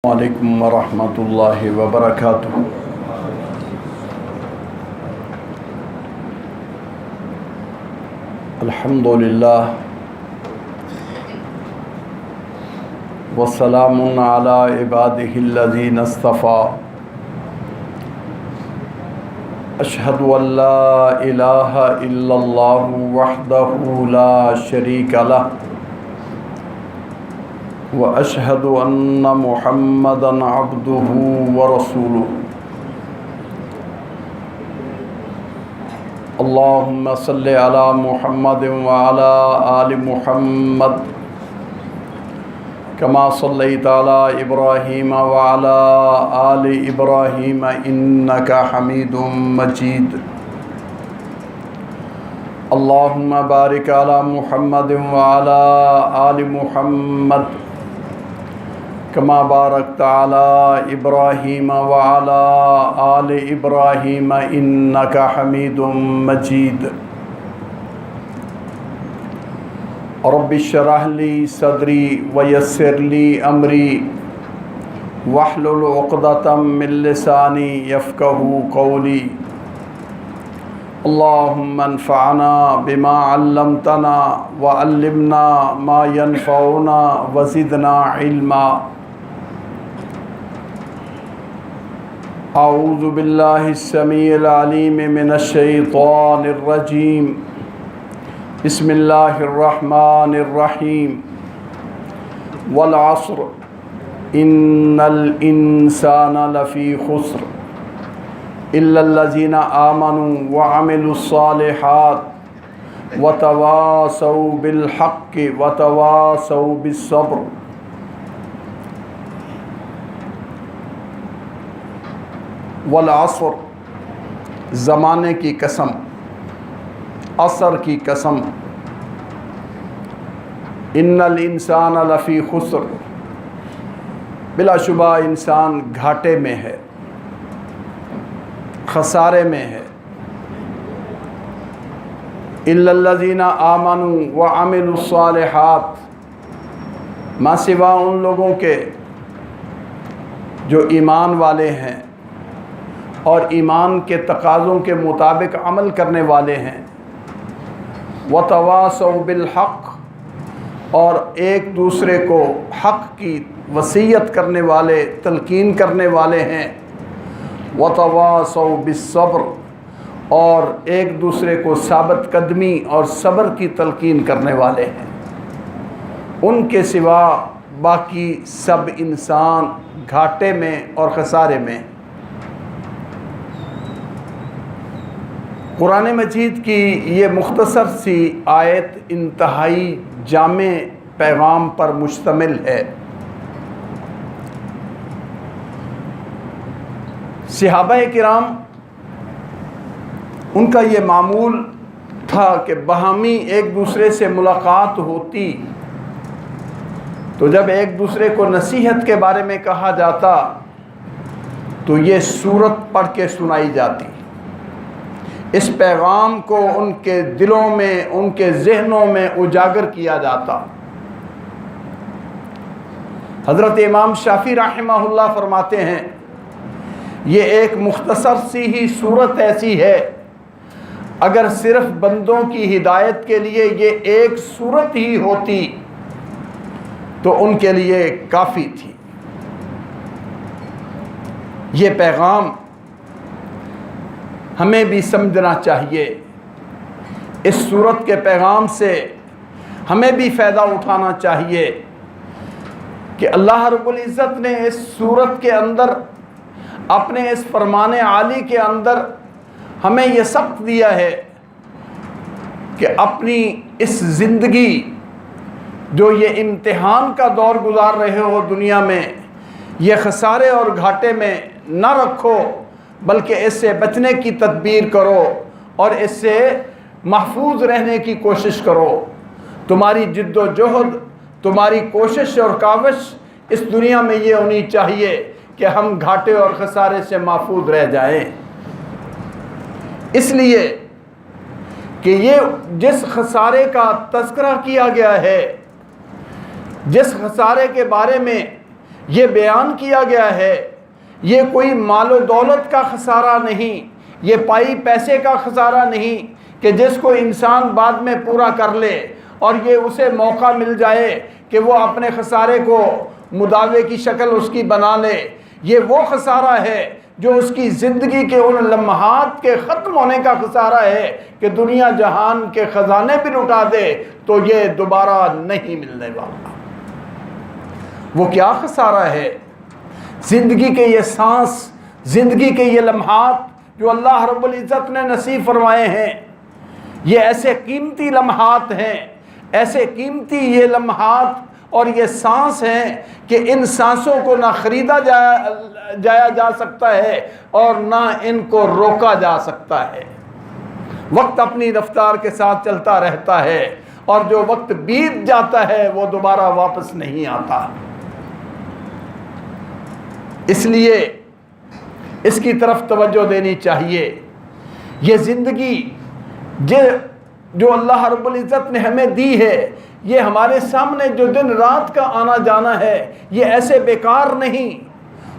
علیکم ورحمۃ اللہ وبرکاتہ۔ الحمد للہ وسلام علی عبادہ الذین اصطفیٰ، اشہد ان لا الہ الا اللہ وحدہ لا شریک لہ واشہد ان محمدا عبدہ ورسولہ۔ اللہم صلی علی محمد وعلی آل محمد کما صلیت علی ابراہیم وعلی آل ابراہیم انک حمید مجید۔ اللہم بارک علی محمد وعلی آل محمد کما بارکت علی ابراہیم وعلی آل ابراہیم انک حمید مجید۔ رب اشرح لی صدری ویسر لی امری واحلل عقدۃ من لسانی یفقہوا قولی۔ اللہم انفعنا بما علمتنا وعلمنا ما ينفعنا وزدنا علما۔ اعوذ باللہ السمیع العلیم من الشیطان الرجیم، بسم اللہ الرحمن الرحیم۔ والعصر ان الانسان لفی خسر الا الذین آمنوا وعملوا الصالحات وتواصوا بالحق وتواصوا بالصبر۔ والعصر، زمانے کی قسم، عصر کی قسم۔ ان الانسان لفی خسر، بلا شبہ انسان گھاٹے میں ہے، خسارے میں ہے۔ الا الذین آمنوا وعملوا الصالحات، ما سوا ان لوگوں کے جو ایمان والے ہیں اور ایمان کے تقاضوں کے مطابق عمل کرنے والے ہیں۔ وتواصوا بالحق، اور ایک دوسرے کو حق کی وصیت کرنے والے، تلقین کرنے والے ہیں۔ وتواصوا بالصبر، اور ایک دوسرے کو ثابت قدمی اور صبر کی تلقین کرنے والے ہیں۔ ان کے سوا باقی سب انسان گھاٹے میں اور خسارے میں۔ قرآن مجید کی یہ مختصر سی آیت انتہائی جامع پیغام پر مشتمل ہے۔ صحابہ کرام، ان کا یہ معمول تھا کہ باہمی ایک دوسرے سے ملاقات ہوتی تو جب ایک دوسرے کو نصیحت کے بارے میں کہا جاتا تو یہ سورت پڑھ کے سنائی جاتی۔ اس پیغام کو ان کے دلوں میں، ان کے ذہنوں میں اجاگر کیا جاتا۔ حضرت امام شافعی رحمہ اللہ فرماتے ہیں، یہ ایک مختصر سی ہی صورت ایسی ہے، اگر صرف بندوں کی ہدایت کے لیے یہ ایک صورت ہی ہوتی تو ان کے لیے کافی تھی۔ یہ پیغام ہمیں بھی سمجھنا چاہیے۔ اس صورت کے پیغام سے ہمیں بھی فائدہ اٹھانا چاہیے کہ اللہ رب العزت نے اس صورت کے اندر، اپنے اس فرمان عالی کے اندر ہمیں یہ سبق دیا ہے کہ اپنی اس زندگی، جو یہ امتحان کا دور گزار رہے ہو دنیا میں، یہ خسارے اور گھاٹے میں نہ رکھو، بلکہ اس سے بچنے کی تدبیر کرو اور اس سے محفوظ رہنے کی کوشش کرو۔ تمہاری جد و جہد، تمہاری کوشش اور کاوش اس دنیا میں یہ ہونی چاہیے کہ ہم گھاٹے اور خسارے سے محفوظ رہ جائیں۔ اس لیے کہ یہ جس خسارے کا تذکرہ کیا گیا ہے، جس خسارے کے بارے میں یہ بیان کیا گیا ہے یہ کوئی مال و دولت کا خسارہ نہیں، یہ پائی پیسے کا خسارہ نہیں کہ جس کو انسان بعد میں پورا کر لے اور یہ اسے موقع مل جائے کہ وہ اپنے خسارے کو مداوے کی شکل اس کی بنا لے۔ یہ وہ خسارہ ہے جو اس کی زندگی کے ان لمحات کے ختم ہونے کا خسارہ ہے کہ دنیا جہان کے خزانے بھی لٹا دے تو یہ دوبارہ نہیں ملنے والا۔ وہ کیا خسارہ ہے؟ زندگی کے یہ سانس، زندگی کے یہ لمحات جو اللہ رب العزت نے نصیب فرمائے ہیں، یہ ایسے قیمتی لمحات ہیں، ایسے قیمتی یہ لمحات اور یہ سانس ہیں کہ ان سانسوں کو نہ خریدا جایا جا سکتا ہے اور نہ ان کو روکا جا سکتا ہے۔ وقت اپنی رفتار کے ساتھ چلتا رہتا ہے اور جو وقت بیت جاتا ہے وہ دوبارہ واپس نہیں آتا۔ اس لیے اس کی طرف توجہ دینی چاہیے۔ یہ زندگی جو اللہ رب العزت نے ہمیں دی ہے، یہ ہمارے سامنے جو دن رات کا آنا جانا ہے، یہ ایسے بیکار نہیں۔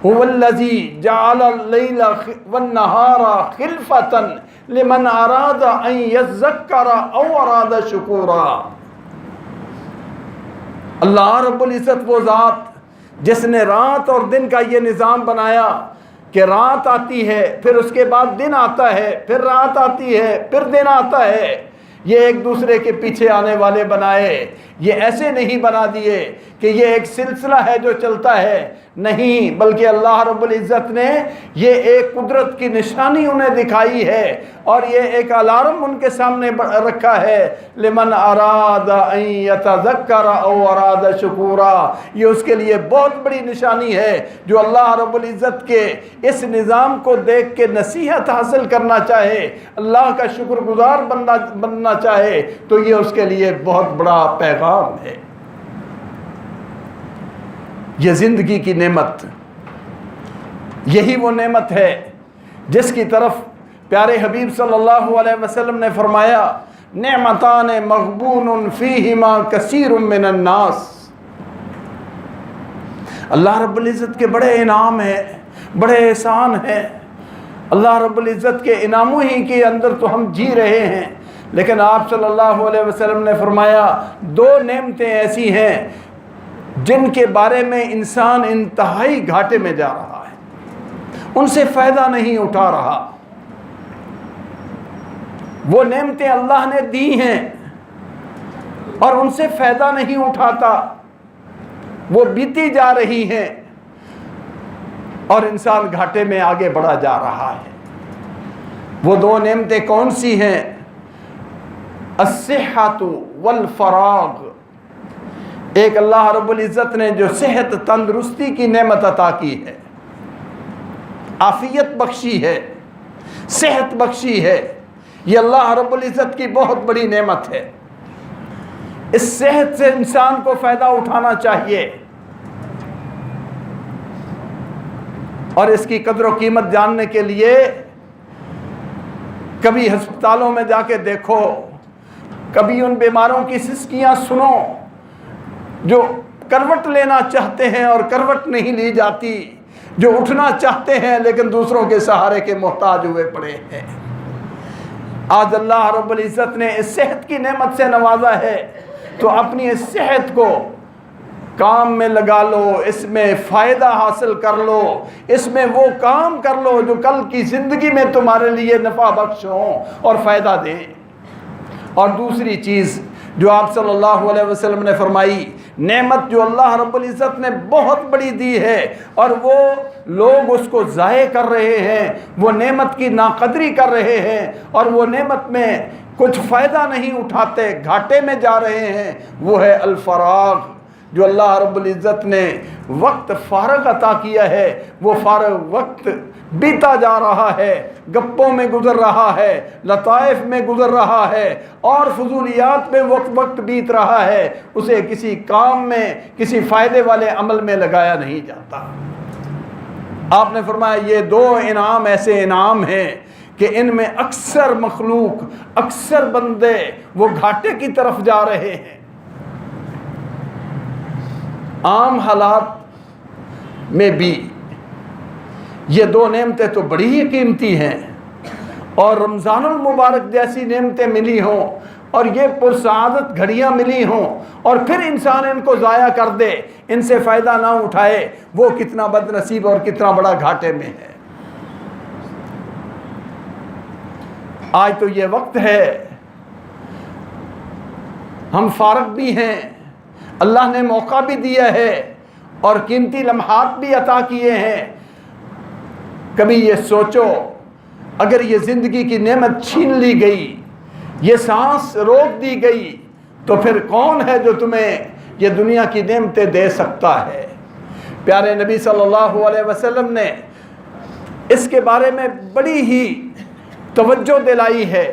هو الذی جعل اللیل والنہار خلفۃ لمن اراد ان یذکر او اراد شکورا۔ اللہ رب العزت وہ ذات جس نے رات اور دن کا یہ نظام بنایا کہ رات آتی ہے، پھر اس کے بعد دن آتا ہے، پھر رات آتی ہے، پھر دن آتا ہے۔ یہ ایک دوسرے کے پیچھے آنے والے بنائے، یہ ایسے نہیں بنا دیے کہ یہ ایک سلسلہ ہے جو چلتا ہے، نہیں، بلکہ اللہ رب العزت نے یہ ایک قدرت کی نشانی انہیں دکھائی ہے اور یہ ایک الارم ان کے سامنے رکھا ہے، لمن اراد ان یتذکر او اراد شکورا۔ یہ اس کے لیے بہت بڑی نشانی ہے، جو اللہ رب العزت کے اس نظام کو دیکھ کے نصیحت حاصل کرنا چاہے، اللہ کا شکر گزار بننا چاہے تو یہ اس کے لیے بہت بڑا پیغام ہے۔ یہ زندگی کی نعمت، یہی وہ نعمت ہے جس کی طرف پیارے حبیب صلی اللہ علیہ وسلم نے فرمایا، نعمتان مغبون فیہما کثیر من الناس۔ اللہ رب العزت کے بڑے انعام ہیں، بڑے احسان ہیں۔ اللہ رب العزت کے انعاموں ہی کے اندر تو ہم جی رہے ہیں، لیکن آپ صلی اللہ علیہ وسلم نے فرمایا دو نعمتیں ایسی ہیں جن کے بارے میں انسان انتہائی گھاٹے میں جا رہا ہے، ان سے فائدہ نہیں اٹھا رہا۔ وہ نعمتیں اللہ نے دی ہیں اور ان سے فائدہ نہیں اٹھاتا، وہ بیتی جا رہی ہیں اور انسان گھاٹے میں آگے بڑھا جا رہا ہے۔ وہ دو نعمتیں کون سی ہیں؟ الصحۃ والفراغ۔ ایک اللہ رب العزت نے جو صحت، تندرستی کی نعمت عطا کی ہے، عافیت بخشی ہے، صحت بخشی ہے، یہ اللہ رب العزت کی بہت بڑی نعمت ہے۔ اس صحت سے انسان کو فائدہ اٹھانا چاہیے اور اس کی قدر و قیمت جاننے کے لیے کبھی ہسپتالوں میں جا کے دیکھو، کبھی ان بیماروں کی سسکیاں سنو جو کروٹ لینا چاہتے ہیں اور کروٹ نہیں لی جاتی، جو اٹھنا چاہتے ہیں لیکن دوسروں کے سہارے کے محتاج ہوئے پڑے ہیں۔ آج اللہ رب العزت نے اس صحت کی نعمت سے نوازا ہے تو اپنی اس صحت کو کام میں لگا لو، اس میں فائدہ حاصل کر لو، اس میں وہ کام کر لو جو کل کی زندگی میں تمہارے لیے نفع بخش ہوں اور فائدہ دیں۔ اور دوسری چیز جو آپ صلی اللہ علیہ وسلم نے فرمائی، نعمت جو اللہ رب العزت نے بہت بڑی دی ہے اور وہ لوگ اس کو ضائع کر رہے ہیں، وہ نعمت کی ناقدری کر رہے ہیں اور وہ نعمت میں کچھ فائدہ نہیں اٹھاتے، گھاٹے میں جا رہے ہیں، وہ ہے الفراغ۔ جو اللہ رب العزت نے وقت فارغ عطا کیا ہے، وہ فارغ وقت بیتا جا رہا ہے، گپوں میں گزر رہا ہے، لطائف میں گزر رہا ہے اور فضولیات میں وقت بیت رہا ہے، اسے کسی کام میں، کسی فائدے والے عمل میں لگایا نہیں جاتا۔ آپ نے فرمایا یہ دو انعام ایسے انعام ہیں کہ ان میں اکثر مخلوق، اکثر بندے وہ گھاٹے کی طرف جا رہے ہیں۔ عام حالات میں بھی یہ دو نعمتیں تو بڑی ہی قیمتی ہیں، اور رمضان المبارک جیسی نعمتیں ملی ہوں اور یہ پرسعادت گھڑیاں ملی ہوں اور پھر انسان ان کو ضائع کر دے، ان سے فائدہ نہ اٹھائے، وہ کتنا بد نصیب اور کتنا بڑا گھاٹے میں ہے۔ آج تو یہ وقت ہے، ہم فارغ بھی ہیں، اللہ نے موقع بھی دیا ہے اور قیمتی لمحات بھی عطا کیے ہیں۔ کبھی یہ سوچو اگر یہ زندگی کی نعمت چھین لی گئی، یہ سانس روک دی گئی، تو پھر کون ہے جو تمہیں یہ دنیا کی نعمتیں دے سکتا ہے؟ پیارے نبی صلی اللہ علیہ وسلم نے اس کے بارے میں بڑی ہی توجہ دلائی ہے،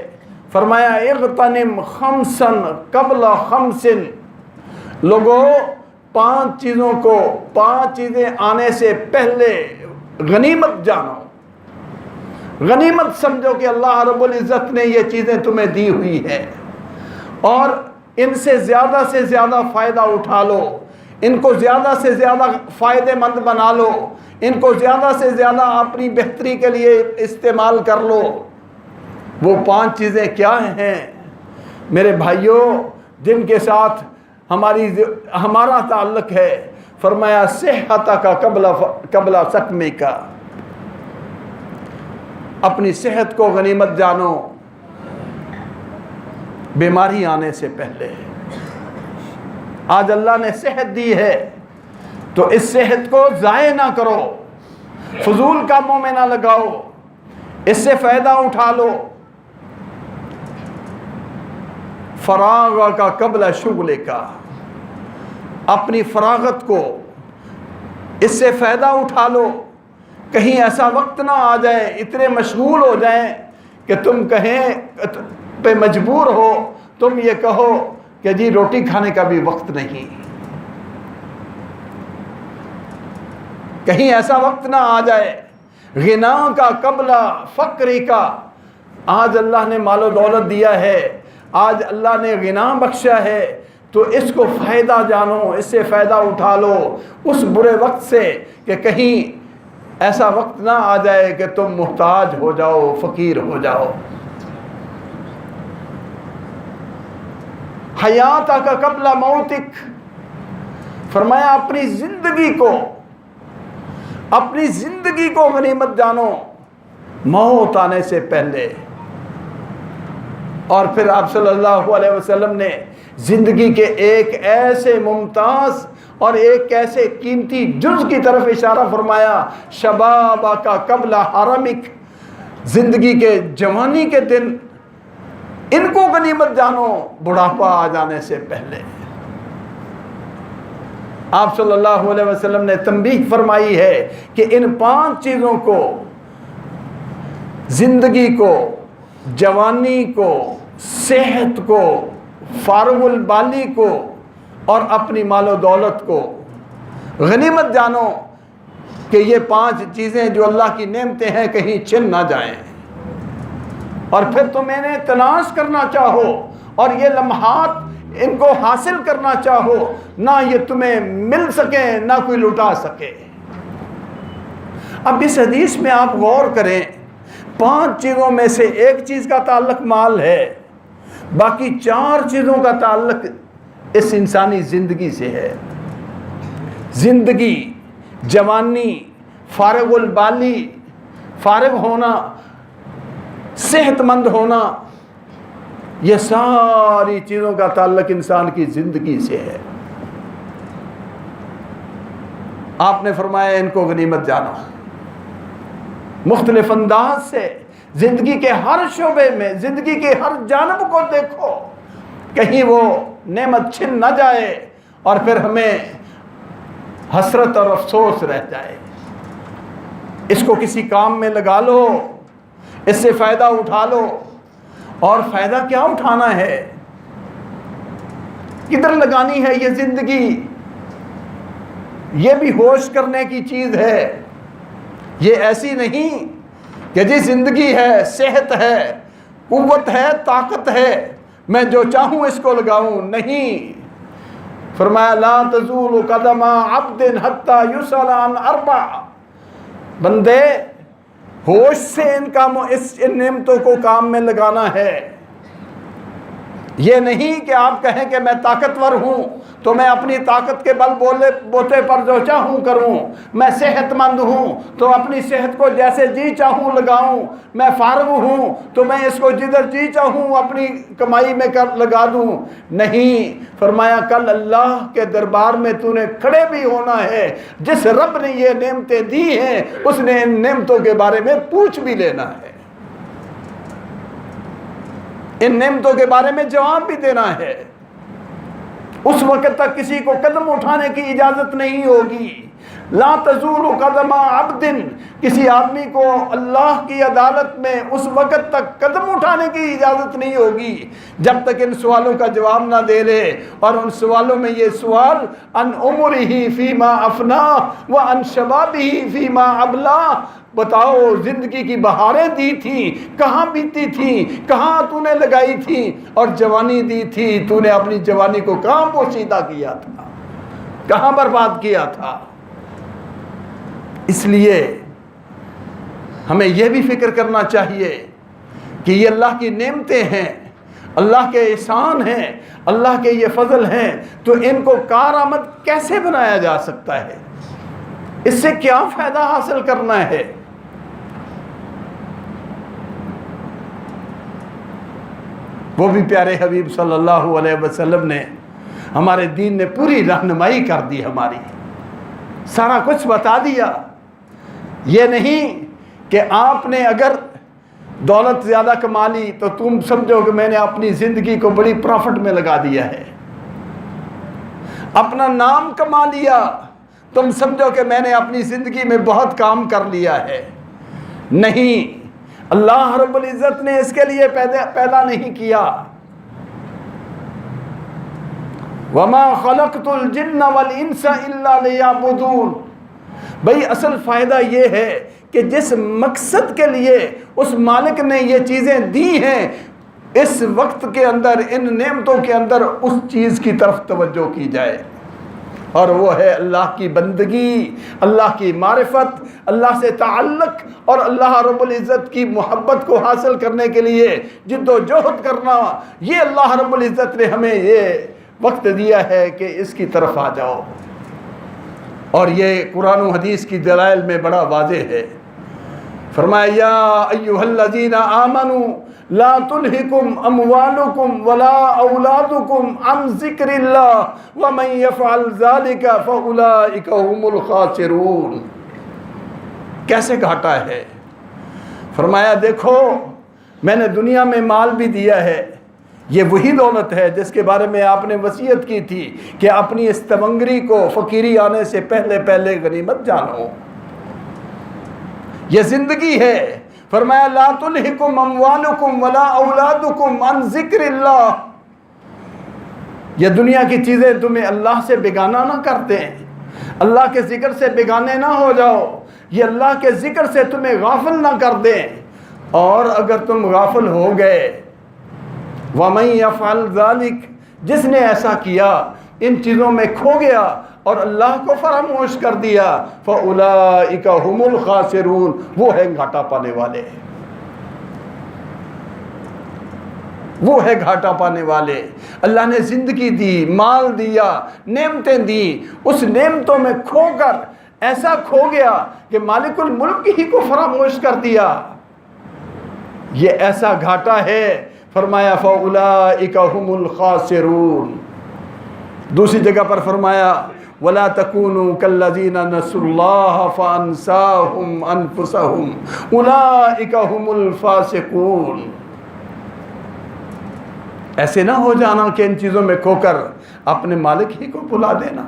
فرمایا اغتنم خمسا قبل خمس، لوگوں 5 چیزوں کو، 5 چیزیں آنے سے پہلے غنیمت جانو، غنیمت سمجھو کہ اللہ رب العزت نے یہ چیزیں تمہیں دی ہوئی ہے، اور ان سے زیادہ فائدہ اٹھا لو، ان کو زیادہ سے زیادہ فائدے مند بنا لو، ان کو زیادہ سے زیادہ اپنی بہتری کے لیے استعمال کر لو۔ وہ 5 چیزیں کیا ہیں میرے بھائیوں جن کے ساتھ ہمارا تعلق ہے؟ فرمایا صحت کا قبل سقمی کا، اپنی صحت کو غنیمت جانو بیماری آنے سے پہلے۔ آج اللہ نے صحت دی ہے تو اس صحت کو ضائع نہ کرو، فضول کاموں میں نہ لگاؤ، اس سے فائدہ اٹھا لو۔ فراغ کا قبل شغل کا، اپنی فراغت کو اس سے فائدہ اٹھا لو، کہیں ایسا وقت نہ آ جائے، اتنے مشغول ہو جائیں کہ تم کہیں پہ مجبور ہو، تم یہ کہو کہ جی روٹی کھانے کا بھی وقت نہیں، کہیں ایسا وقت نہ آ جائے۔ غنا کا قبل فقر کا، آج اللہ نے مال و دولت دیا ہے، آج اللہ نے غنا بخشا ہے، تو اس کو فائدہ جانو، اس سے فائدہ اٹھا لو اس برے وقت سے کہ کہیں ایسا وقت نہ آ جائے کہ تم محتاج ہو جاؤ، فقیر ہو جاؤ۔ حیات کا قبل موتک، فرمایا اپنی زندگی کو غنیمت جانو موت آنے سے پہلے۔ اور پھر آپ صلی اللہ علیہ وسلم نے زندگی کے ایک ایسے ممتاز اور ایک ایسے قیمتی جز کی طرف اشارہ فرمایا، شباب کا قبل حرمک، زندگی کے جوانی کے دن ان کو غنیمت جانو بڑھاپا آ جانے سے پہلے۔ آپ صلی اللہ علیہ وسلم نے تنبیہ فرمائی ہے کہ ان 5 چیزوں کو، زندگی کو، جوانی کو، صحت کو، فارغ البالی کو اور اپنی مال و دولت کو غنیمت جانو کہ یہ 5 چیزیں جو اللہ کی نعمتیں ہیں کہیں چھن نہ جائیں، اور پھر تم انہیں تلاش کرنا چاہو اور یہ لمحات ان کو حاصل کرنا چاہو، نہ یہ تمہیں مل سکیں نہ کوئی لٹا سکے۔ اب اس حدیث میں آپ غور کریں، 5 چیزوں میں سے ایک چیز کا تعلق مال ہے، باقی 4 چیزوں کا تعلق اس انسانی زندگی سے ہے۔ زندگی، جوانی، فارغ البالی، فارغ ہونا، صحت مند ہونا، یہ ساری چیزوں کا تعلق انسان کی زندگی سے ہے۔ آپ نے فرمایا ان کو غنیمت جانو، مختلف انداز سے زندگی کے ہر شعبے میں، زندگی کے ہر جانب کو دیکھو، کہیں وہ نعمت چھن نہ جائے اور پھر ہمیں حسرت اور افسوس رہ جائے۔ اس کو کسی کام میں لگا لو، اس سے فائدہ اٹھا لو، اور فائدہ کیا اٹھانا ہے، کدھر لگانی ہے یہ زندگی، یہ بھی ہوش کرنے کی چیز ہے۔ یہ ایسی نہیں کہ جی زندگی ہے، صحت ہے، قوت ہے، طاقت ہے، میں جو چاہوں اس کو لگاؤں، نہیں۔ فرمایا لا تزول قدم عبد حتی یسأل عن اربع، بندے ہوش سے ان نعمتوں کو کام میں لگانا ہے۔ یہ نہیں کہ آپ کہیں کہ میں طاقتور ہوں تو میں اپنی طاقت کے بل بوتے پر جو چاہوں کروں، میں صحت مند ہوں تو اپنی صحت کو جیسے جی چاہوں لگاؤں، میں فارغ ہوں تو میں اس کو جدھر جی چاہوں اپنی کمائی میں لگا دوں۔ نہیں، فرمایا کل اللہ کے دربار میں تو نے کھڑے بھی ہونا ہے، جس رب نے یہ نعمتیں دی ہیں اس نے ان نعمتوں کے بارے میں پوچھ بھی لینا ہے، ان نعمتوں کے بارے میں جواب بھی دینا ہے۔ اس وقت تک کسی کو قدم اٹھانے کی اجازت نہیں ہوگی۔ لا تزول قدم عبد، کسی آدمی کو اللہ کی عدالت میں اس وقت تک قدم اٹھانے کی اجازت نہیں ہوگی جب تک ان سوالوں کا جواب نہ دے لے۔ اور ان سوالوں میں یہ سوال ان عمرہ فیما افنا و ان شبابہ فیما ابلا، بتاؤ زندگی کی بہاریں دی تھی کہاں بیتی تھی، کہاں تو نے لگائی تھی، اور جوانی دی تھی تو نے اپنی جوانی کو کہاں پوشیدہ کیا تھا، کہاں برباد کیا تھا۔ اس لیے ہمیں یہ بھی فکر کرنا چاہیے کہ یہ اللہ کی نعمتیں ہیں، اللہ کے احسان ہیں، اللہ کے یہ فضل ہیں، تو ان کو کارآمد کیسے بنایا جا سکتا ہے، اس سے کیا فائدہ حاصل کرنا ہے۔ وہ بھی پیارے حبیب صلی اللہ علیہ وسلم نے، ہمارے دین نے پوری رہنمائی کر دی، ہماری سارا کچھ بتا دیا۔ یہ نہیں کہ آپ نے اگر دولت زیادہ کما لی تو تم سمجھو کہ میں نے اپنی زندگی کو بڑی پروفٹ میں لگا دیا ہے، اپنا نام کما لیا تم سمجھو کہ میں نے اپنی زندگی میں بہت کام کر لیا ہے۔ نہیں، اللہ رب العزت نے اس کے لیے پیدا نہیں کیا۔ وَمَا خَلَقْتُ الْجِنَّ وَالْإِنسَ إِلَّا لِيَعْبُدُونَ، بھئی اصل فائدہ یہ ہے کہ جس مقصد کے لیے اس مالک نے یہ چیزیں دی ہیں، اس وقت کے اندر ان نعمتوں کے اندر اس چیز کی طرف توجہ کی جائے، اور وہ ہے اللہ کی بندگی، اللہ کی معرفت، اللہ سے تعلق، اور اللہ رب العزت کی محبت کو حاصل کرنے کے لیے جد و جہد کرنا۔ یہ اللہ رب العزت نے ہمیں یہ وقت دیا ہے کہ اس کی طرف آ جاؤ، اور یہ قرآن و حدیث کی دلائل میں بڑا واضح ہے۔ فرمایا یا ایھا الذین آمنوا لا تلہکم اموالکم ولا اولادکم عن ذکر اللہ ومن یفعل ذلک فاولئک هم الخاسرون۔ کیسے گھاٹا ہے؟ فرمایا دیکھو میں نے دنیا میں مال بھی دیا ہے، یہ وہی دولت ہے جس کے بارے میں آپ نے وصیت کی تھی کہ اپنی اس تمنگری کو فقیری آنے سے پہلے پہلے غنیمت جانو، یہ زندگی ہے۔ فرمایا لا تلہکم اموالکم ولا اولادکم عن ذکر اللہ، یہ دنیا کی چیزیں تمہیں اللہ سے بیگانہ نہ کر دیں، اللہ کے ذکر سے بیگانے نہ ہو جاؤ، یہ اللہ کے ذکر سے تمہیں غافل نہ کر دیں، اور اگر تم غافل ہو گئے وَمَن يَفْعَلْ ذَلِكَ، جس نے ایسا کیا، ان چیزوں میں کھو گیا اور اللہ کو فراموش کر دیا، فَأُولَئِكَ هُمُ الْخَاسِرُونَ، وہ ہے گھاٹا پانے والے، وہ ہے گھاٹا پانے والے۔ اللہ نے زندگی دی، مال دیا، نعمتیں دی، اس نعمتوں میں کھو کر ایسا کھو گیا کہ مالک الملک ہی کو فراموش کر دیا، یہ ایسا گھاٹا ہے۔ فرمایا فَأُولَئِكَ هُمُ الْخَاسِرُونَ۔ دوسری جگہ پر فرمایا وَلَا تَكُونُوا كَالَّذِينَ نَسُوا اللَّهَ فَأَنسَاهُمْ أَنفُسَهُمْ أُولَئِكَ هُمُ الْفَاسِقُونَ۔ ایسے نہ ہو جانا کہ ان چیزوں میں کھو کر اپنے مالک ہی کو بھلا دینا،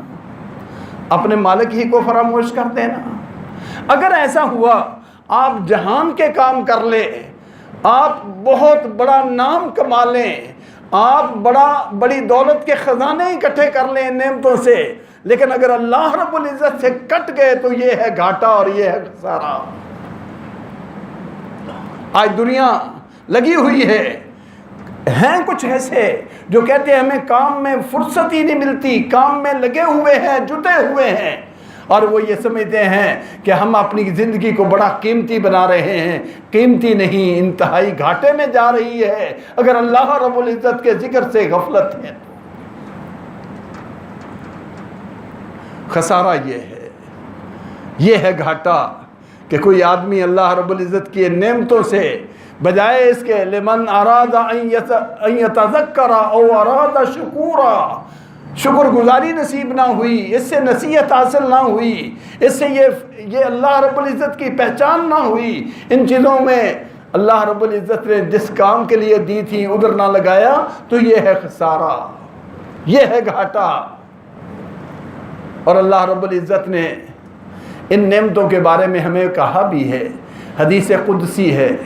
اپنے مالک ہی کو فراموش کر دینا۔ اگر ایسا ہوا آپ جہان کے کام کر لیں، آپ بہت بڑا نام کما لیں، آپ بڑی دولت کے خزانے اکٹھے کر لیں نعمتوں سے، لیکن اگر اللہ رب العزت سے کٹ گئے تو یہ ہے گھاٹا اور یہ ہے خسارہ۔ آج دنیا لگی ہوئی ہے ہیں کچھ ایسے جو کہتے ہیں ہمیں کام میں فرصت ہی نہیں ملتی، کام میں لگے ہوئے ہیں، جٹے ہوئے ہیں، اور وہ یہ سمجھتے ہیں کہ ہم اپنی زندگی کو بڑا قیمتی بنا رہے ہیں۔ قیمتی نہیں، انتہائی گھاٹے میں جا رہی ہے اگر اللہ رب العزت کے ذکر سے غفلت ہے۔ خسارہ یہ ہے گھاٹا کہ کوئی آدمی اللہ رب العزت کی نعمتوں سے بجائے اس کے لمن اراد ان یتذکر او اراد شکورا، شکر گزاری نصیب نہ ہوئی، اس سے نصیحت حاصل نہ ہوئی، اس سے یہ اللہ رب العزت کی پہچان نہ ہوئی، ان چیزوں میں اللہ رب العزت نے جس کام کے لیے دی تھی ادھر نہ لگایا تو یہ ہے خسارہ، یہ ہے گھاٹا۔ اور اللہ رب العزت نے ان نعمتوں کے بارے میں ہمیں کہا بھی ہے، حدیث قدسی ہے،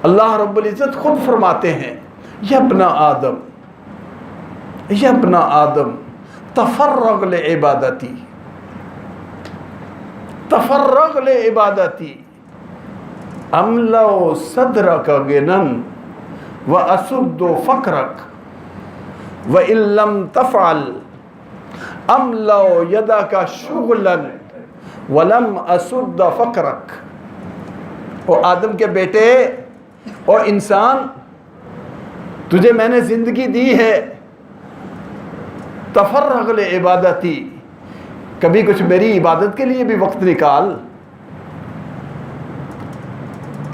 اللہ رب العزت خود فرماتے ہیں یا ابن آدم تفرغ لعبادتی املأ صدرک غنًا واسد فقرک وان لم تفعل املأ یدک شغلا ولم اسد فقرک۔ او آدم کے بیٹے، اور انسان، تجھے میں نے زندگی دی ہے، تفرغ لعبادتی، کبھی کچھ میری عبادت کے لیے بھی وقت نکال،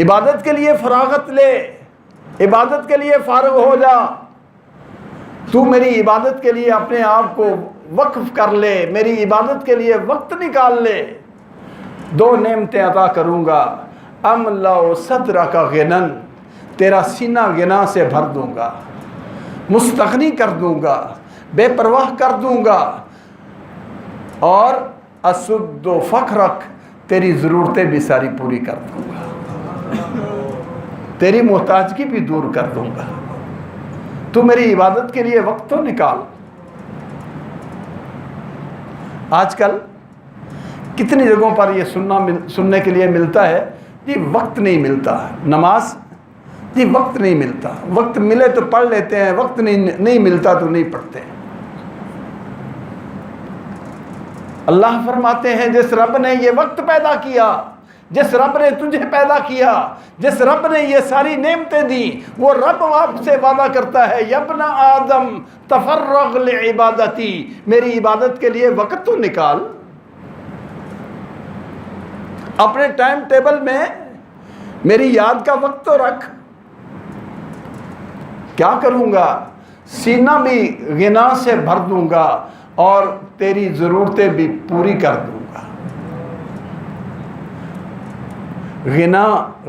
عبادت کے لیے فراغت لے، عبادت کے لیے فارغ ہو جا، تو میری عبادت کے لیے اپنے آپ کو وقف کر لے، میری عبادت کے لیے وقت نکال لے، دو نعمتیں عطا کروں گا، املأ صدرک غنًا، تیرا سینہ غنا سے بھر دوں گا، مستغنی کر دوں گا، بے پرواہ کر دوں گا، اور اسد فقرک، تیری ضرورتیں بھی ساری پوری کر دوں گا، تیری محتاجگی بھی دور کر دوں گا، تو میری عبادت کے لیے وقت تو نکال۔ آج کل کتنی جگہوں پر یہ سننے کے لیے ملتا ہے جی وقت نہیں ملتا، نماز جی وقت نہیں ملتا، وقت ملے تو پڑھ لیتے ہیں، وقت نہیں ملتا تو نہیں پڑھتے۔ اللہ فرماتے ہیں جس رب نے یہ وقت پیدا کیا، جس رب نے تجھے پیدا کیا، جس رب نے یہ ساری نعمتیں دی، وہ رب آپ سے وعدہ کرتا ہے یا ابن آدم تفرغ لعبادتی، میری عبادت کے لیے وقت تو نکال، اپنے ٹائم ٹیبل میں میری یاد کا وقت تو رکھ۔ کیا کروں گا؟ سینہ بھی غنا سے بھر دوں گا اور تیری ضرورتیں بھی پوری کر دوں گا۔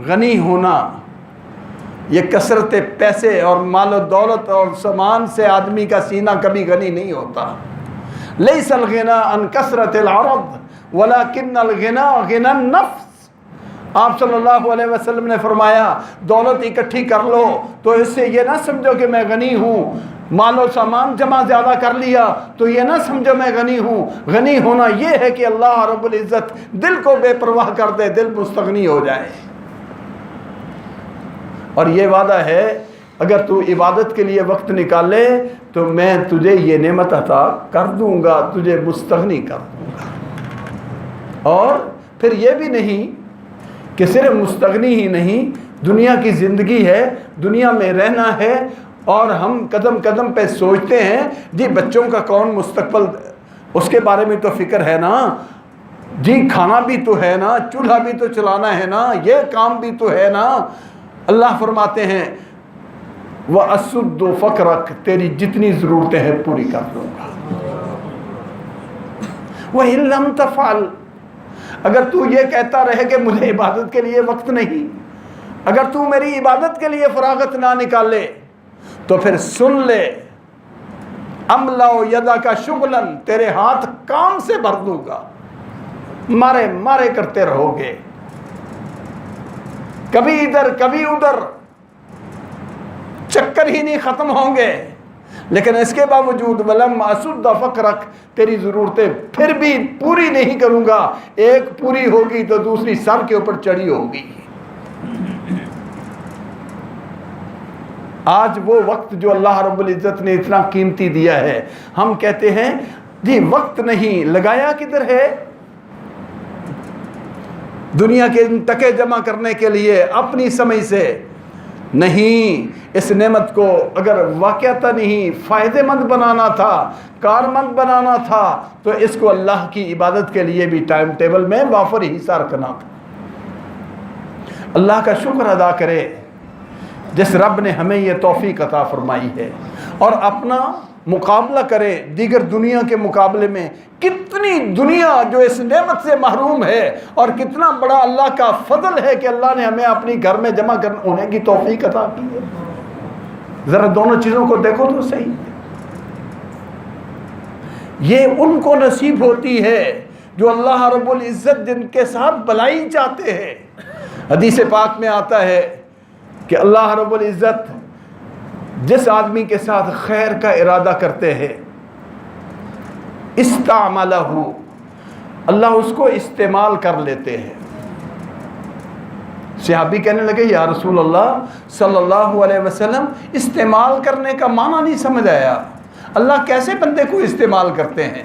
غنی ہونا، یہ کثرت پیسے اور مال و دولت اور سامان سے آدمی کا سینہ کبھی غنی نہیں ہوتا۔ لیس الغنا عن کثرت العرض ولکن الغنا غنى النفس۔ آپ صلی اللہ علیہ وسلم نے فرمایا دولت اکٹھی کر لو تو اس سے یہ نہ سمجھو کہ میں غنی ہوں، مال و سامان جمع زیادہ کر لیا تو یہ نہ سمجھو میں غنی ہوں۔ غنی ہونا یہ ہے کہ اللہ رب العزت دل کو بے پرواہ کر دے، دل مستغنی ہو جائے۔ اور یہ وعدہ ہے اگر تو عبادت کے لیے وقت نکالے تو میں تجھے یہ نعمت عطا کر دوں گا، تجھے مستغنی کر دوں گا۔ اور پھر یہ بھی نہیں کہ صرف مستغنی ہی نہیں، دنیا کی زندگی ہے، دنیا میں رہنا ہے، اور ہم قدم قدم پہ سوچتے ہیں جی بچوں کا کون مستقبل، اس کے بارے میں تو فکر ہے نا، جی کھانا بھی تو ہے نا، چولہا بھی تو چلانا ہے نا، یہ کام بھی تو ہے نا۔ اللہ فرماتے ہیں وَأَسُدُّ فَقْرَكَ، تیری جتنی ضرورتیں ہیں پوری کر دوں گا۔ وَإِن لَمْ تَفْعَلْ، اگر تو یہ کہتا رہے کہ مجھے عبادت کے لیے وقت نہیں، اگر تو میری عبادت کے لیے فراغت نہ نکالے تو پھر سن لے، املا یدک شغلا، تیرے ہاتھ کام سے بھر دوں گا، مارے مارے کرتے رہو گے، کبھی ادھر کبھی ادھر، چکر ہی نہیں ختم ہوں گے۔ لیکن اس کے باوجود ولم اسد فقرک، تیری ضرورتیں پھر بھی پوری نہیں کروں گا، ایک پوری ہوگی تو دوسری سر کے اوپر چڑھی ہوگی۔ آج وہ وقت جو اللہ رب العزت نے اتنا قیمتی دیا ہے، ہم کہتے ہیں جی وقت نہیں، لگایا کدھر ہے؟ دنیا کے ٹکے جمع کرنے کے لیے اپنی سمجھ سے نہیں، اس نعمت کو اگر واقعتاً ہی فائدہ مند بنانا تھا، کارمند بنانا تھا، تو اس کو اللہ کی عبادت کے لیے بھی ٹائم ٹیبل میں وافر حصہ رکھنا تھا۔ اللہ کا شکر ادا کرے جس رب نے ہمیں یہ توفیق عطا فرمائی ہے، اور اپنا مقابلہ کرے دیگر دنیا کے مقابلے میں۔ کتنی دنیا جو اس نعمت سے محروم ہے، اور kتنا بڑا اللہ کا فضل ہے کہ اللہ نے ہمیں اپنی گھر میں جمع ہونے کی توفیق عطا کی ہے۔ ذرا دونوں چیزوں کو دیکھو تو صحیح، یہ ان کو نصیب ہوتی ہے جو اللہ رب العزت جن کے ساتھ بلائی چاہتے ہیں۔ حدیث پاک میں آتا ہے کہ اللہ رب العزت جس آدمی کے ساتھ خیر کا ارادہ کرتے ہیں، استعملہ، اللہ اس کو استعمال کر لیتے ہیں۔ صحابی کہنے لگے یا رسول اللہ صلی اللہ علیہ وسلم، استعمال کرنے کا معنی نہیں سمجھ آیا، اللہ کیسے بندے کو استعمال کرتے ہیں؟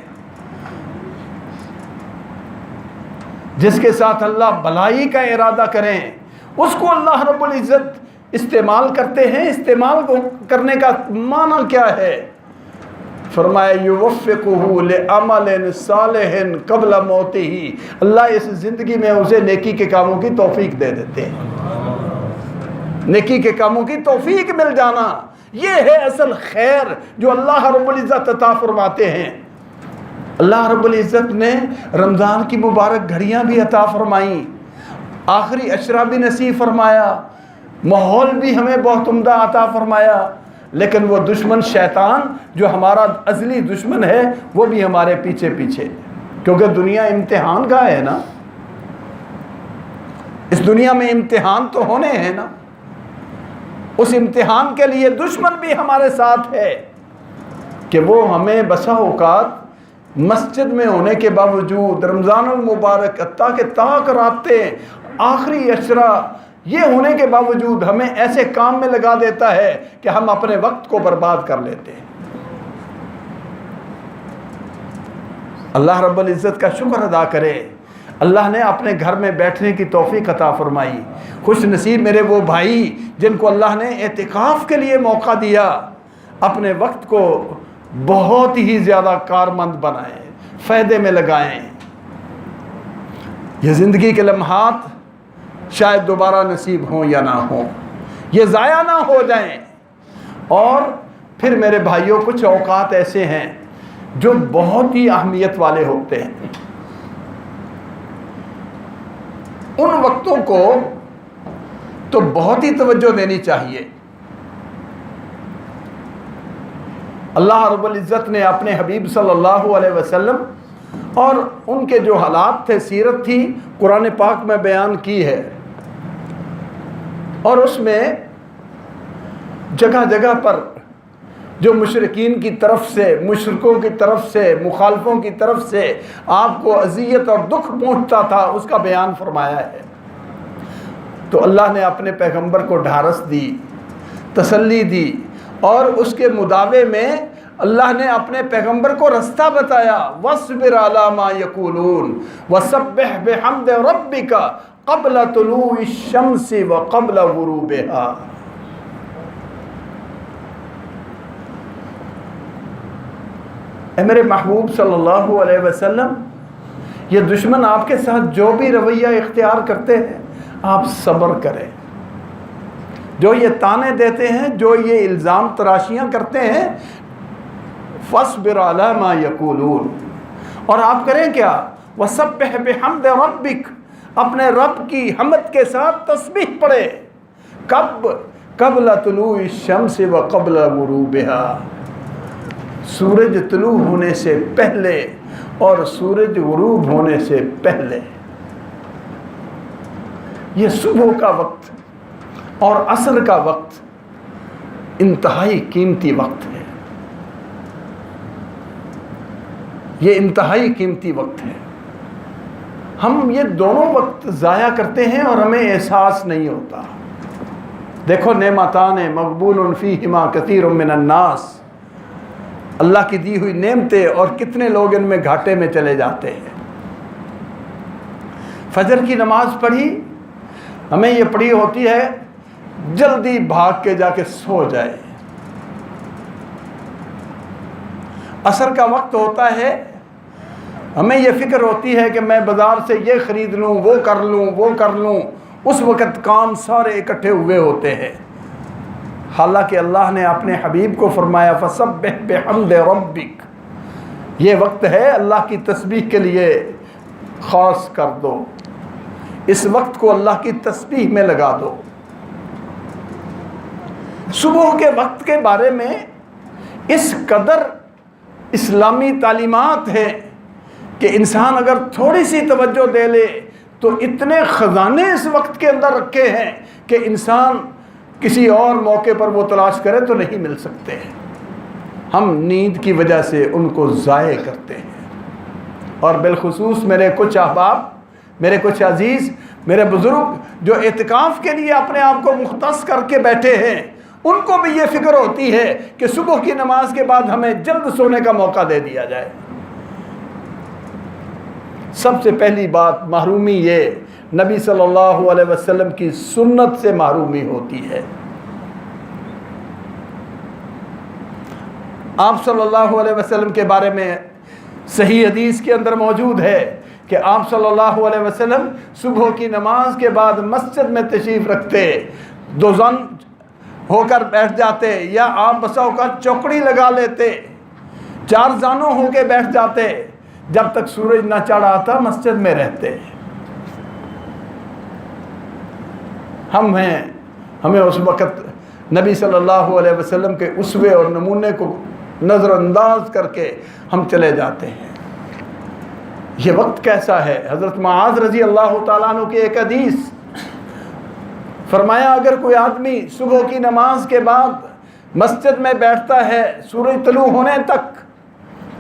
جس کے ساتھ اللہ بھلائی کا ارادہ کریں اس کو اللہ رب العزت استعمال کرتے ہیں۔ استعمال کرنے کا معنی کیا ہے؟ فرمایا یوفقہ لعمل صالح قبل موتہ، اللہ اس زندگی میں اسے نیکی کے کاموں کی توفیق دے دیتے ہیں۔ نیکی کے کاموں کی توفیق مل جانا، یہ ہے اصل خیر جو اللہ رب العزت عطا فرماتے ہیں۔ اللہ رب العزت نے رمضان کی مبارک گھڑیاں بھی عطا فرمائیں، آخری عشرہ بھی نصیب فرمایا، ماحول بھی ہمیں بہت عمدہ عطا فرمایا، لیکن وہ دشمن شیطان جو ہمارا ازلی دشمن ہے وہ بھی ہمارے پیچھے پیچھے، کیونکہ دنیا امتحان کا ہے نا، اس دنیا میں امتحان تو ہونے ہیں نا، اس امتحان کے لیے دشمن بھی ہمارے ساتھ ہے کہ وہ ہمیں بسا اوقات مسجد میں ہونے کے باوجود رمضان المبارک حتیٰ کہ تاک راتیں آخری عشرہ یہ ہونے کے باوجود ہمیں ایسے کام میں لگا دیتا ہے کہ ہم اپنے وقت کو برباد کر لیتے ہیں۔ اللہ رب العزت کا شکر ادا کرے، اللہ نے اپنے گھر میں بیٹھنے کی توفیق عطا فرمائی۔ خوش نصیب میرے وہ بھائی جن کو اللہ نے اعتکاف کے لیے موقع دیا، اپنے وقت کو بہت ہی زیادہ کارمند بنائیں، فائدے میں لگائیں۔ یہ زندگی کے لمحات شاید دوبارہ نصیب ہوں یا نہ ہوں، یہ ضائع نہ ہو جائیں۔ اور پھر میرے بھائیوں کچھ اوقات ایسے ہیں جو بہت ہی اہمیت والے ہوتے ہیں، ان وقتوں کو تو بہت ہی توجہ دینی چاہیے۔ اللہ رب العزت نے اپنے حبیب صلی اللہ علیہ وسلم اور ان کے جو حالات تھے، سیرت تھی، قرآن پاک میں بیان کی ہے، اور اس میں جگہ جگہ پر جو مشرکین کی طرف سے، مشرکوں کی طرف سے، مخالفوں کی طرف سے آپ کو اذیت اور دکھ پہنچتا تھا، اس کا بیان فرمایا ہے۔ تو اللہ نے اپنے پیغمبر کو ڈھارس دی، تسلی دی، اور اس کے مداوے میں اللہ نے اپنے پیغمبر کو رستہ بتایا، وَاصْبِرْ عَلَىٰ مَا يَقُولُونَ وَسَبِّحْ بِحَمْدِ رَبِّكَ قَبْلَ طُلُوعِ الشَّمْسِ وَقَبْلَ غُرُوبِهَا۔ اے میرے محبوب صلی اللہ علیہ وسلم، یہ دشمن آپ کے ساتھ جو بھی رویہ اختیار کرتے ہیں آپ صبر کریں، جو یہ تانے دیتے ہیں، جو یہ الزام تراشیاں کرتے ہیں، فَاصْبِرْ عَلَىٰ مَا يَقُولُونَ، اور آپ کریں کیا؟ وَسَبِّحْ بِحَمْدِ رَبِّكَ، اپنے رب کی حمد کے ساتھ تسبیح پڑھے، کب؟ قبل طلوع الشمس و قبل غروبها، سورج طلوع ہونے سے پہلے اور سورج غروب ہونے سے پہلے۔ یہ صبح کا وقت اور عصر کا وقت انتہائی قیمتی وقت ہے، یہ انتہائی قیمتی وقت ہے۔ ہم یہ دونوں وقت ضائع کرتے ہیں اور ہمیں احساس نہیں ہوتا۔ دیکھو نعمتان مغبون فیہما کثیر من الناس، اللہ کی دی ہوئی نعمتیں اور کتنے لوگ ان میں گھاٹے میں چلے جاتے ہیں۔ فجر کی نماز پڑھی، ہمیں یہ پڑھی ہوتی ہے جلدی بھاگ کے جا کے سو جائے۔ عصر کا وقت ہوتا ہے، ہمیں یہ فکر ہوتی ہے کہ میں بازار سے یہ خرید لوں، وہ کر لوں، وہ کر لوں، اس وقت کام سارے اکٹھے ہوئے ہوتے ہیں۔ حالانکہ اللہ نے اپنے حبیب کو فرمایا فسبح بحمد ربک، یہ وقت ہے اللہ کی تسبیح کے لیے خاص کر دو، اس وقت کو اللہ کی تسبیح میں لگا دو۔ صبح کے وقت کے بارے میں اس قدر اسلامی تعلیمات ہیں کہ انسان اگر تھوڑی سی توجہ دے لے تو اتنے خزانے اس وقت کے اندر رکھے ہیں کہ انسان کسی اور موقع پر وہ تلاش کرے تو نہیں مل سکتے ہیں۔ ہم نیند کی وجہ سے ان کو ضائع کرتے ہیں، اور بالخصوص میرے کچھ احباب، میرے کچھ عزیز، میرے بزرگ جو اعتکاف کے لیے اپنے آپ کو مختص کر کے بیٹھے ہیں، ان کو بھی یہ فکر ہوتی ہے کہ صبح کی نماز کے بعد ہمیں جلد سونے کا موقع دے دیا جائے۔ سب سے پہلی بات محرومی یہ نبی صلی اللہ علیہ وسلم کی سنت سے محرومی ہوتی ہے۔ آپ صلی اللہ علیہ وسلم کے بارے میں صحیح حدیث کے اندر موجود ہے کہ آپ صلی اللہ علیہ وسلم صبح کی نماز کے بعد مسجد میں تشریف رکھتے، دو زن ہو کر بیٹھ جاتے، یا آپ بسا اوقات چوکڑی لگا لیتے، چار زانوں ہو کے بیٹھ جاتے، جب تک سورج نہ چڑھ آتا مسجد میں رہتے۔ ہمیں اس وقت نبی صلی اللہ علیہ وسلم کے اسوے اور نمونے کو نظر انداز کر کے ہم چلے جاتے ہیں۔ یہ وقت کیسا ہے؟ حضرت معاذ رضی اللہ تعالیٰ عنہ کی ایک حدیث، فرمایا اگر کوئی آدمی صبح کی نماز کے بعد مسجد میں بیٹھتا ہے سورج طلوع ہونے تک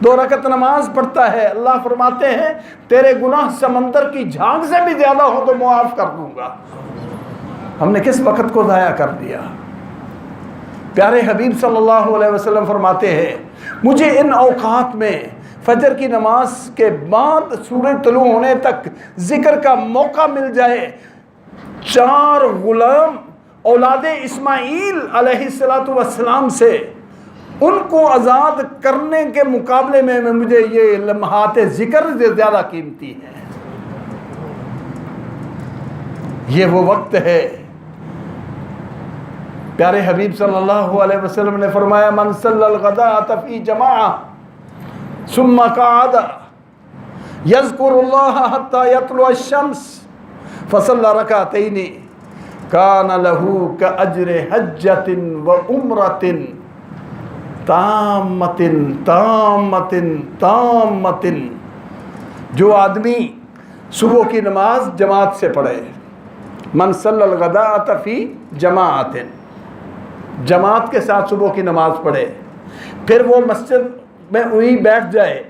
2 رکعت نماز پڑھتا ہے، اللہ فرماتے ہیں تیرے گناہ سمندر کی جھاگ سے بھی زیادہ ہو تو معاف کر دوں گا۔ ہم نے کس وقت کو ضائع کر دیا؟ پیارے حبیب صلی اللہ علیہ وسلم فرماتے ہیں مجھے ان اوقات میں فجر کی نماز کے بعد سورج طلوع ہونے تک ذکر کا موقع مل جائے، 4 غلام اولاد اسماعیل علیہ السلام سے ان کو آزاد کرنے کے مقابلے میں مجھے یہ لمحات ذکر زیادہ قیمتی ہے۔ یہ وہ وقت ہے، پیارے حبیب صلی اللہ علیہ وسلم نے فرمایا من صلی الغداۃ فی جماعہ ثم قعد یذکر اللہ حتی یطلع الشمس فصلی رکعتین کان لہ کاجر حجۃ وعمرۃ تامۃ تامۃ تامۃ۔ جو آدمی صبح کی نماز جماعت سے پڑھے، من صلی الغداۃ فی جماعت، جماعت کے ساتھ صبح کی نماز پڑھے، پھر وہ مسجد میں وہیں بیٹھ جائے،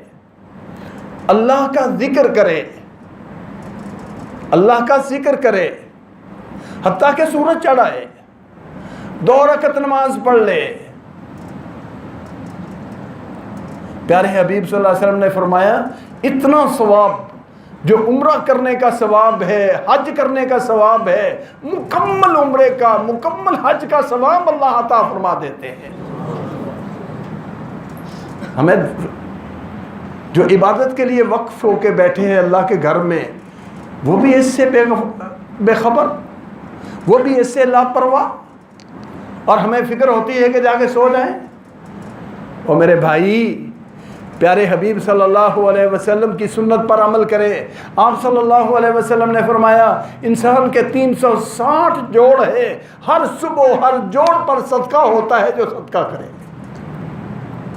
اللہ کا ذکر کرے، اللہ کا ذکر کرے حتیٰ کہ سورج چڑھ آئے، 2 رکعت نماز پڑھ لے۔ پیارے حبیب صلی اللہ علیہ وسلم نے فرمایا اتنا ثواب جو عمرہ کرنے کا ثواب ہے، حج کرنے کا ثواب ہے، مکمل عمرے کا، مکمل حج کا ثواب اللہ عطا فرما دیتے ہیں۔ ہمیں جو عبادت کے لیے وقف ہو کے بیٹھے ہیں اللہ کے گھر میں، وہ بھی اس سے بے خبر، وہ بھی اس سے لاپرواہ، اور ہمیں فکر ہوتی ہے کہ جا کے سو جائیں۔ اور میرے بھائی، پیارے حبیب صلی اللہ علیہ وسلم کی سنت پر عمل کرے۔ آپ صلی اللہ علیہ وسلم نے فرمایا انسان کے 360 جوڑ ہے، ہر صبح ہر جوڑ پر صدقہ ہوتا ہے جو صدقہ کرے،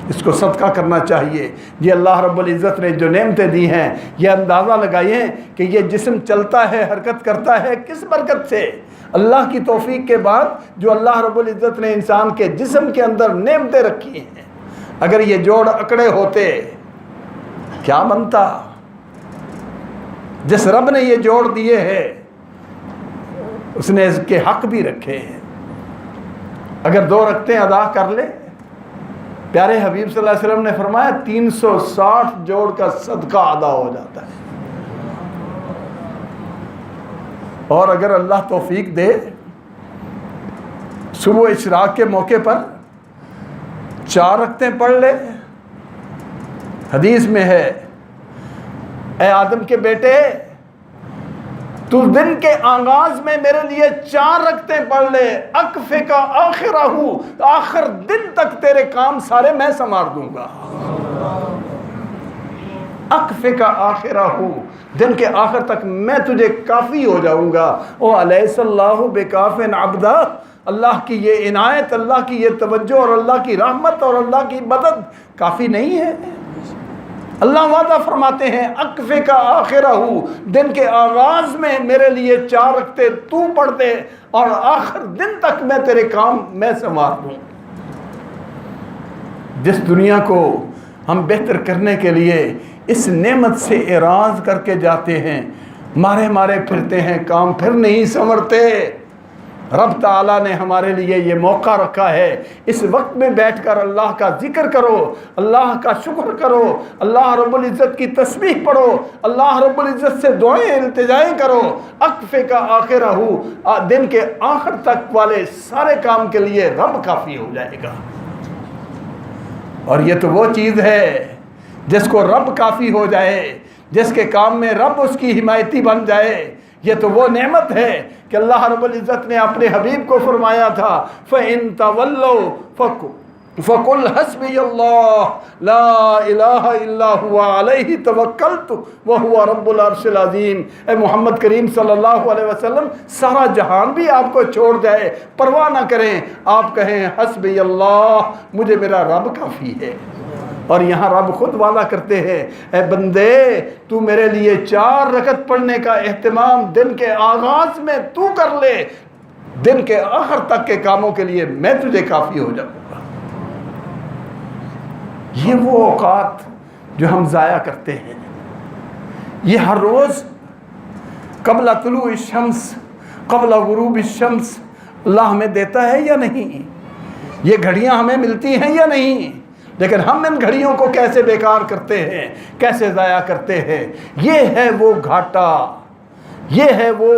اس کو صدقہ کرنا چاہیے۔ یہ اللہ رب العزت نے جو نعمتیں دی ہیں، یہ اندازہ لگائیں کہ یہ جسم چلتا ہے، حرکت کرتا ہے کس برکت سے؟ اللہ کی توفیق کے بعد جو اللہ رب العزت نے انسان کے جسم کے اندر نعمتیں رکھی ہیں، اگر یہ جوڑ اکڑے ہوتے کیا بنتا؟ جس رب نے یہ جوڑ دیے ہیں اس نے اس کے حق بھی رکھے ہیں۔ اگر 2 رکعتیں ادا کر لے، پیارے حبیب صلی اللہ علیہ وسلم نے فرمایا 360 جوڑ کا صدقہ ادا ہو جاتا ہے۔ اور اگر اللہ توفیق دے صبح اشراق کے موقع پر 4 رکعتیں پڑھ لے، حدیث میں ہے اے آدم کے بیٹے تو دن کے آغاز میں میرے لیے 4 رکعتیں پڑھ لے، اکفے کا آخرہ ہوں، آخر دن تک تیرے کام سارے میں سنوار دوں گا۔ اکفے کا آخرہ ہوں، دن کے آخر تک میں تجھے کافی ہو جاؤں گا۔ او الیس اللہ بکاف عبدہ، اللہ کی یہ عنایت، اللہ کی یہ توجہ اور اللہ کی رحمت اور اللہ کی مدد کافی نہیں ہے؟ اللہ وعدہ فرماتے ہیں اکفے کا آخرہ ہوں، دن کے آغاز میں میرے لیے 4 رکعتیں تو پڑھ دے اور آخر دن تک میں تیرے کام میں سنوار دوں۔ جس دنیا کو ہم بہتر کرنے کے لیے اس نعمت سے اعراض کر کے جاتے ہیں، مارے مارے پھرتے ہیں، کام پھر نہیں سنورتے۔ رب تعالیٰ نے ہمارے لیے یہ موقع رکھا ہے، اس وقت میں بیٹھ کر اللہ کا ذکر کرو، اللہ کا شکر کرو، اللہ رب العزت کی تسبیح پڑھو، اللہ رب العزت سے دعائیں التجائیں کرو۔ اکفے کا آخرہ ہو، دن کے آخر تک والے سارے کام کے لیے رب کافی ہو جائے گا۔ اور یہ تو وہ چیز ہے جس کو رب کافی ہو جائے، جس کے کام میں رب اس کی حمایتی بن جائے، یہ تو وہ نعمت ہے کہ اللہ رب العزت نے اپنے حبیب کو فرمایا تھا فَإِن تَوَلَّوْا فَقُلْ حَسْبِيَ اللَّهُ لَا إِلَٰهَ إِلَّا هُوَ عَلَيْهِ تَوَكَّلْتُ وَهُوَ رَبُّ الْعَرْشِ الْعَظِيمِ۔ اے محمد کریم صلی اللہ علیہ وسلم، سارا جہان بھی آپ کو چھوڑ جائے، پرواہ نہ کریں، آپ کہیں حسبی اللہ، مجھے میرا رب کافی ہے۔ اور یہاں رب خود وعدہ کرتے ہیں اے بندے تو میرے لیے 4 رکعت پڑھنے کا اہتمام دن کے آغاز میں تو کر لے، دن کے آخر تک کے کاموں کے لیے میں تجھے کافی ہو جاؤں گا۔ یہ وہ اوقات جو ہم ضائع کرتے ہیں، یہ ہر روز قبل طلوع الشمس قبل غروب الشمس اللہ ہمیں دیتا ہے یا نہیں؟ یہ گھڑیاں ہمیں ملتی ہیں یا نہیں؟ لیکن ہم ان گھڑیوں کو کیسے بیکار کرتے ہیں، کیسے ضائع کرتے ہیں۔ یہ ہے وہ گھاٹا، یہ ہے وہ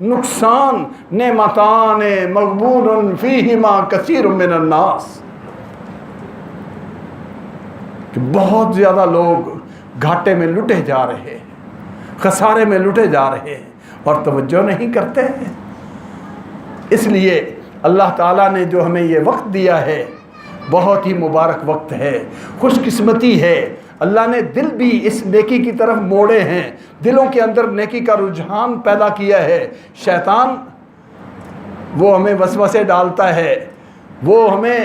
نقصان، نعمتان مغبون فیہما کثیر من الناس، کہ بہت زیادہ لوگ گھاٹے میں لٹے جا رہے ہیں، خسارے میں لٹے جا رہے ہیں اور توجہ نہیں کرتے ہیں۔ اس لیے اللہ تعالیٰ نے جو ہمیں یہ وقت دیا ہے بہت ہی مبارک وقت ہے، خوش قسمتی ہے۔ اللہ نے دل بھی اس نیکی کی طرف موڑے ہیں، دلوں کے اندر نیکی کا رجحان پیدا کیا ہے۔ شیطان وہ ہمیں وسوسے ڈالتا ہے، وہ ہمیں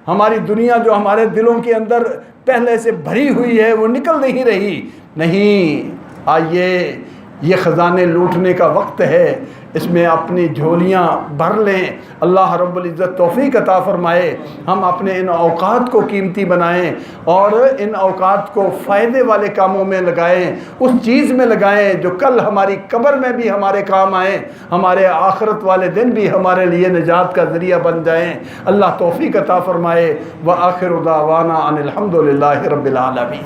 ہماری دنیا جو ہمارے دلوں کے اندر پہلے سے بھری ہوئی ہے وہ نکل نہیں رہی، نہیں، آئیے یہ خزانے لوٹنے کا وقت ہے، اس میں اپنی جھولیاں بھر لیں۔ اللہ رب العزت توفیق عطا فرمائے، ہم اپنے ان اوقات کو قیمتی بنائیں اور ان اوقات کو فائدے والے کاموں میں لگائیں، اس چیز میں لگائیں جو کل ہماری قبر میں بھی ہمارے کام آئیں، ہمارے آخرت والے دن بھی ہمارے لیے نجات کا ذریعہ بن جائیں۔ اللہ توفیق عطا فرمائے۔ وآخر دعوانا ان الحمد للہ رب العالمین۔